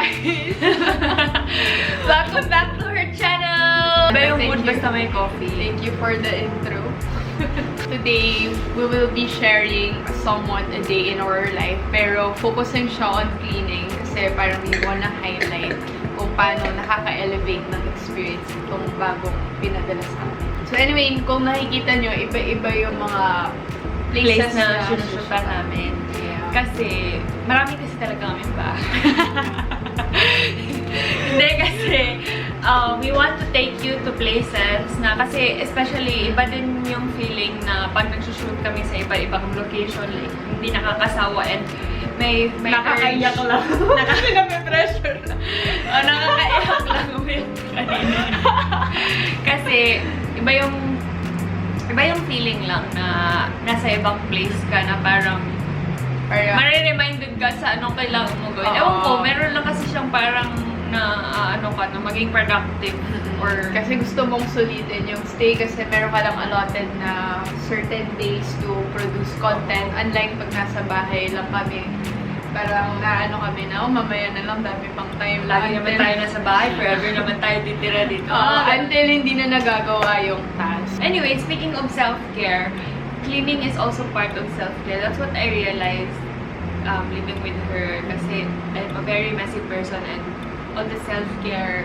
guys! Welcome back to her channel! Iba yung mood basta may coffee. Thank you for the intro. Today, we will be sharing somewhat a day in our life. Pero focusing siya on cleaning kasi parang we wanna highlight kung paano nakaka-elevate ng experience itong bagong pinadala sa akin. So anyway, kung nakikita nyo, iba-iba yung mga places na sinushoota namin. Yeah. Kasi, marami kasi talaga kami ba? Hindi kasi, we want to take you to places na kasi especially iba din yung feeling na pag nagsushoot kami sa iba-ibang location, like, hindi nakakasawa and may nakakaiyak lang. May pressure na. Nakakaiyak lang ulit. Kasi, iba yung feeling lang na nasa ibang place ka na parang mare-reminded ka sa anong kailangan mo gawin. Ewan ko, meron lang kasi siyang parang na maging productive or kasi gusto mong sulitin yung stay kasi meron ka lang allotted na certain days to produce content, unlike pag nasa bahay lang kami. Parang kami na, mamaya na lang, dami pang time. Lagi naman tayo nasa bahay, forever naman tayo titira dito. Until hindi na nagagawa yung task. Anyway, speaking of self-care, cleaning is also part of self-care. That's what I realized living with her kasi I'm a very messy person and all the self-care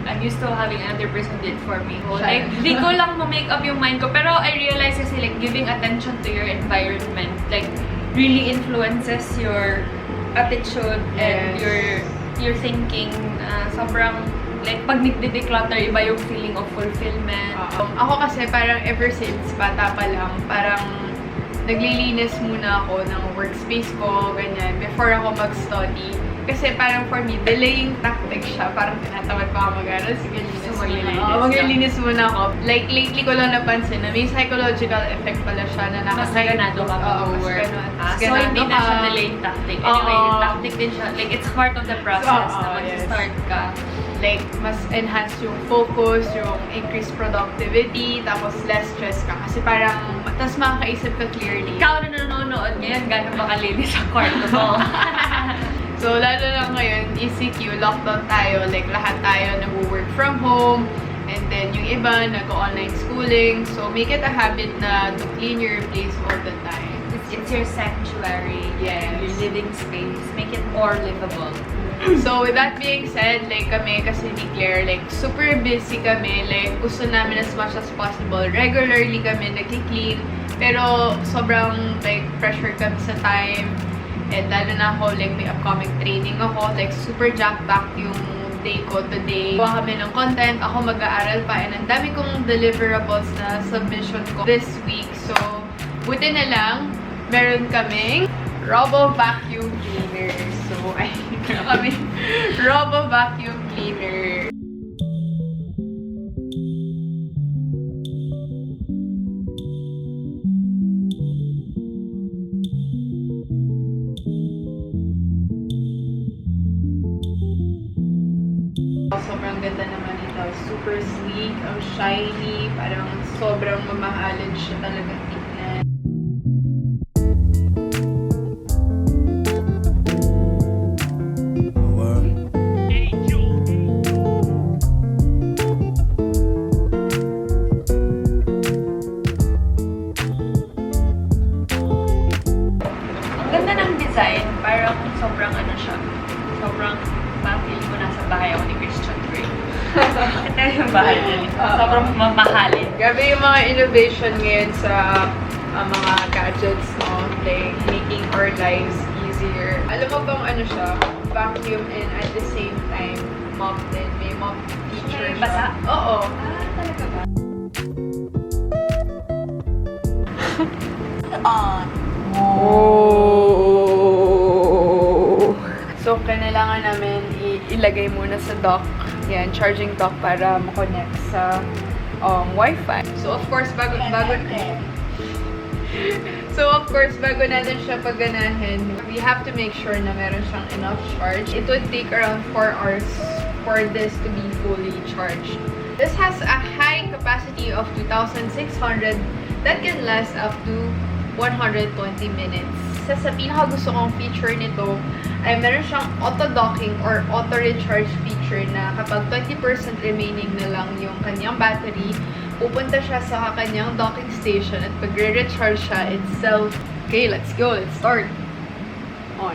I'm used to having another person did for me. Like, di ko lang ma-make up yung mind ko, pero I realized kasi like giving attention to your environment like really influences your attitude and your thinking. Sobrang like pag nagde-declutter, iba yung feeling of fulfillment. Ako kasi parang ever since bata pa lang, parang naglilinis muna ako ng workspace ko, ganyan, before ako mag-study. Kasi parang for me, delaying tactic siya. Parang tinatamad pa ako mag-aral. Sige, maglilinis muna ako. Like, lately ko lang napansin na may psychological effect pala siya na mas ganado ka mag-work. So, hindi na siya delaying tactic. Anyway, tactic din siya. Like, it's part of the process na mag-start ka. Like, mas enhance yung focus, yung increased productivity, tapos less stress ka. Kasi parang, tas makakaisip ka clearly. Ikaw na nanonood ngayon, gano'n ba kalinis sa kwarto mo? So, lalo lang ngayon, MECQ, lockdown tayo. Like, lahat tayo nag-work from home. And then, yung iba, nag-online schooling. So, make it a habit na to clean your place all the time. It's your sanctuary. Yes. Your living space. Make it more livable. So, with that being said, like, kami kasi ni Claire, like, super busy kami. Like, gusto namin as much as possible. Regularly kami nag-clean. Pero, sobrang, like, pressure kami sa time. And lalo na ako, like, may upcoming training ako. Like, super jam-packed yung day ko today. Gawa kami ng content. Ako mag-aaral pa. And ang dami kong deliverables na submission ko this week. So, buti na lang, meron kaming Robo Vacuum Cleaner. So, ay, kami Robo Vacuum Cleaner. Sobrang ganda naman ito. Super sleek, ang shiny, parang sobrang mamahalin siya talaga tignan. Parang sobrang siya. Sobrang ma-feel mo nasa bahay ako ni Christian Grey. Ito yung bahay niya. Sobrang mamahalin. Grabe yung mga innovation ngayon sa mga gadgets, no? Like, making our lives easier. Alam mo bang siya? Vacuum and at the same time, mop din. May mop feature siya. Basa? Oo. Talaga ba? So, kailangan namin ilagay muna sa dock. Yan, charging dock para ma-connect sa Wi-Fi. So, of course, bago natin siya pagganahin, we have to make sure na meron siyang enough charge. It would take around 4 hours for this to be fully charged. This has a high capacity of 2,600 that can last up to 120 minutes. Sa pinaka gusto kong feature nito, ay meron siyang auto-docking or auto-recharge feature na kapag 20% remaining na lang yung kanyang battery, pupunta siya sa kanyang docking station at pag re-recharge siya itself. Okay, let's go. Let's start. On.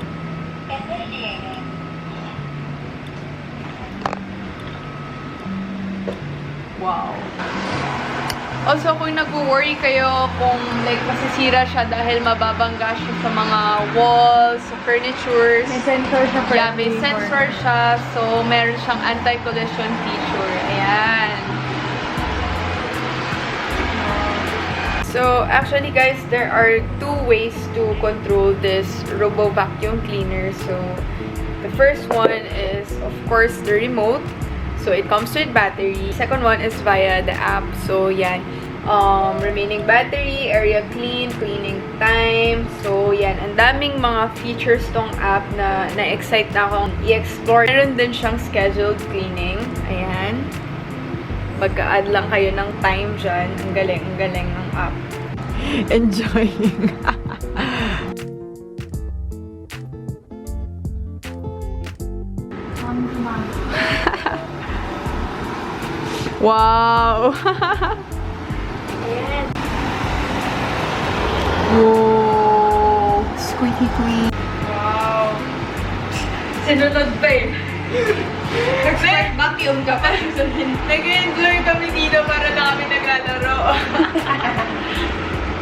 Wow. Also, kung nag-worry kayo kung like masisira siya dahil mababangga siya sa mga walls, sa furnitures. May sensor siya for Yeah, may sensor siya. So, meron siyang anti-collision feature. Ayan. So, actually guys, there are two ways to control this Robo Vacuum Cleaner. So, the first one is, of course, the remote. So, it comes with battery. Second one is via the app. So, yan. Remaining battery, area clean, cleaning time. So, yan. Ang daming mga features tong app na na-excite na akong i-explore. Meron din siyang scheduled cleaning. Ayan. Magka-add lang kayo ng time dyan. Ang galing ng app. Enjoying. Wow! Whoa! Squeaky clean. Wow! Sinunod pa eh. Nag-smart vacuum ka pa. Nag-enjoy kami dito para lang kami naglalaro.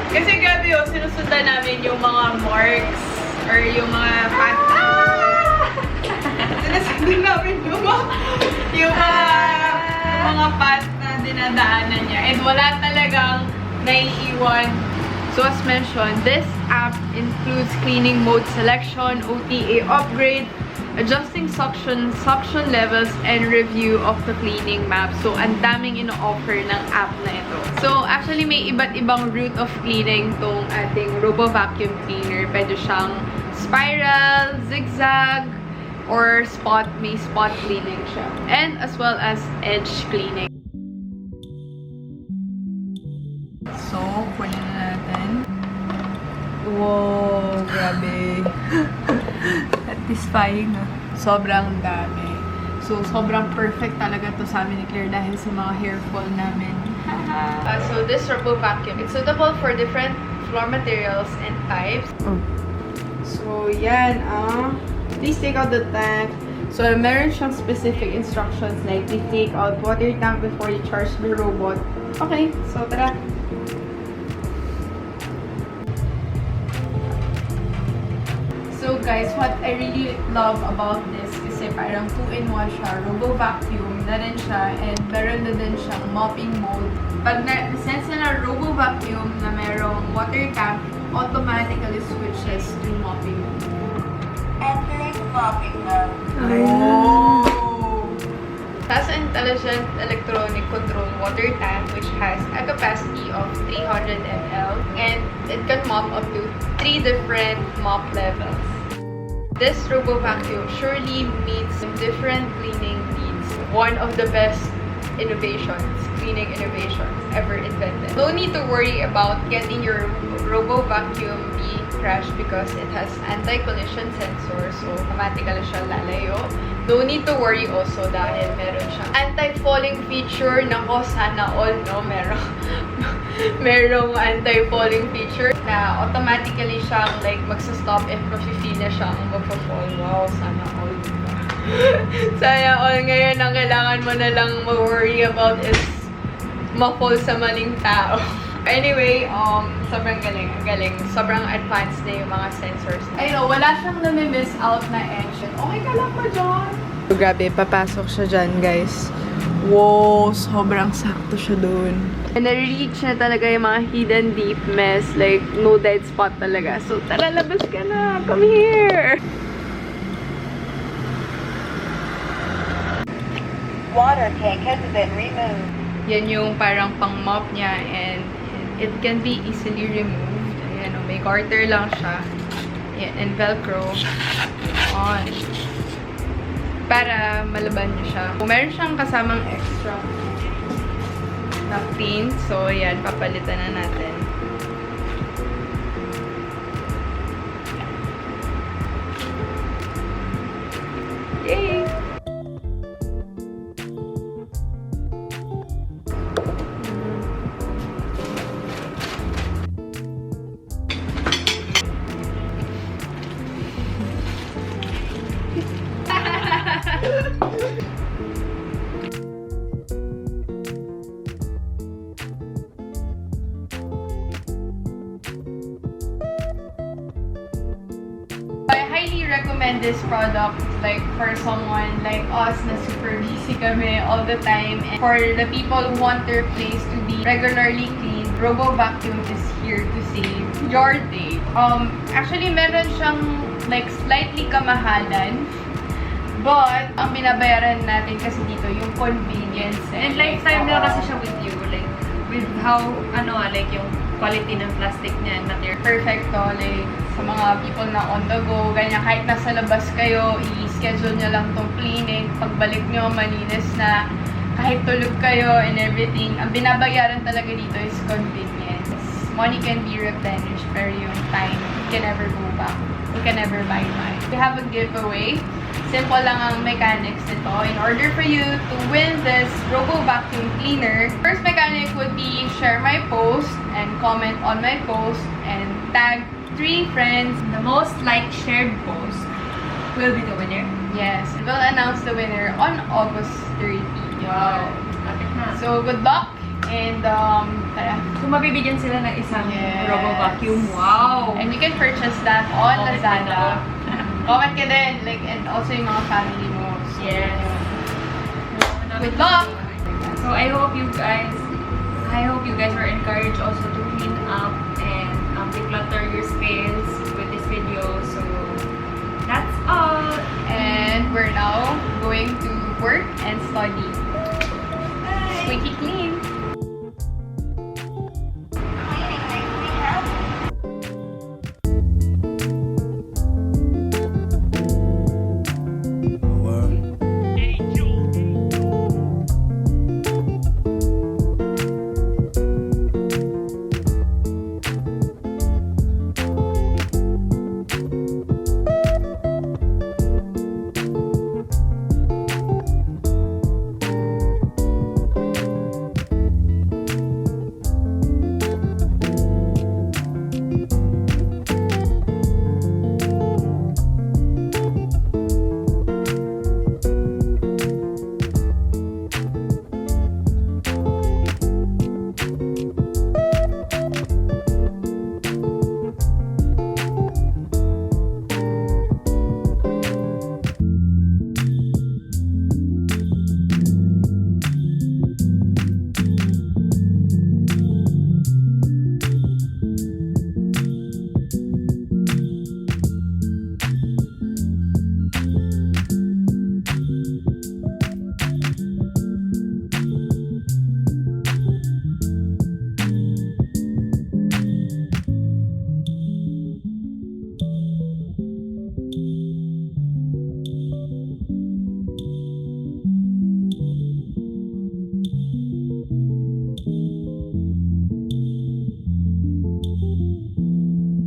Kasi gabi sinusundan namin yung mga marks or yung mga path. Sinusundan namin yung mga path na dinadaanan niya. And wala talagang naiiwan. So as mentioned, this app includes cleaning mode selection, OTA upgrade, adjusting suction levels, and review of the cleaning map. So, ang daming ino-offer ng app na ito. So, actually, may iba't ibang route of cleaning tong ating Robo Vacuum Cleaner. Pwede siyang spiral, zigzag, or spot. May spot cleaning siya. And as well as edge cleaning. So, kunin na natin. Wow, grabe. Satisfying, no? Sobrang dami. So, sobrang perfect talaga to sa amin ni Claire dahil sa mga hair fall namin. So, this Robo Vacuum, it's suitable for different floor materials and types. So, yan, please take out the tank. So, meron siyang specific instructions like, please take out water tank before you charge the robot. Okay, so tara. So guys, what I really love about this kasi parang 2-in-1 siya. Robo Vacuum na rin siya and meron na din siyang mopping mode. Pag na-sense na Robo Vacuum na merong water tank, automatically switches to mopping mode. Entering mopping mode. Oh! Has an intelligent electronic control water tank which has a capacity of 300 ml and it can mop up to 3 different mop levels. This Robo Vacuum surely meets different cleaning needs. One of the best cleaning innovations ever invented. No need to worry about getting your Robo Vacuum being crashed because it has anti-collision sensor, so automatically siya lalayo. No need to worry also dahil meron siyang anti-falling feature. Nako, sana all, no? Merong anti-falling feature na automatically siyang like magsa-stop if mafe-feel na siyang magpa-fall. Wow, sana all. Sana all. Ngayon, ang kailangan mo na lang ma-worry about is ma-fall sa maling tao. Anyway, sobrang galing. Sobrang advanced na yung mga sensors. I know, wala siyang nami-miss out na engine. Okay ka lang ba, John? So, grabe, papasok siya dyan, guys. Wow, sobrang sakto siya dun. And na-reach na talaga yung mga hidden deep mess. Like, no dead spot talaga. So, tara, labas ka na. Come here! Water tank has been removed. Yan yung parang pang-mop niya and it can be easily removed. Ayan, may garter lang siya. Ayan, and velcro on. Para malaban niyo siya. Meron siyang kasamang extra na pin. So, ayan, papalitan na natin. Yay! I highly recommend this product like for someone like us na super busy kami all the time, and for the people who want their place to be regularly cleaned, Robo Vacuum is here to save your day. Actually meron siyang like slightly kamahalan, but ang binabayaran natin kasi dito yung convenience And lifetime na kasi siya with you, like, with how, like, yung quality ng plastic niya and material. Perfecto, like, sa mga people na on the go, ganyan, kahit nasa labas kayo, i-schedule nyo lang tong cleaning, pagbalik nyo, malinis na, kahit tulog kayo and everything, ang binabayaran talaga dito is convenience. Money can be replenished, pero yung time, you can never go back. You can never buy back. We have a giveaway. Simple lang ang mechanics nito. In order for you to win this Robo Vacuum Cleaner, first mechanic would be share my post and comment on my post and tag 3 friends. The most liked shared post will be the winner. Yes, we'll announce the winner on August 30. Wow. Lapit na. So, good luck and tara. So, mabibigyan sila ng isang Yes. Robo Vacuum. Wow! And you can purchase that on Comment Lazada. ka Comment ka din, like, and also yung mga family mo. So, Yes. Good luck! So, I hope you guys were encouraged also to clean up and declutter your space with this video. So, that's all. And we're now going to work and study. Squeaky clean!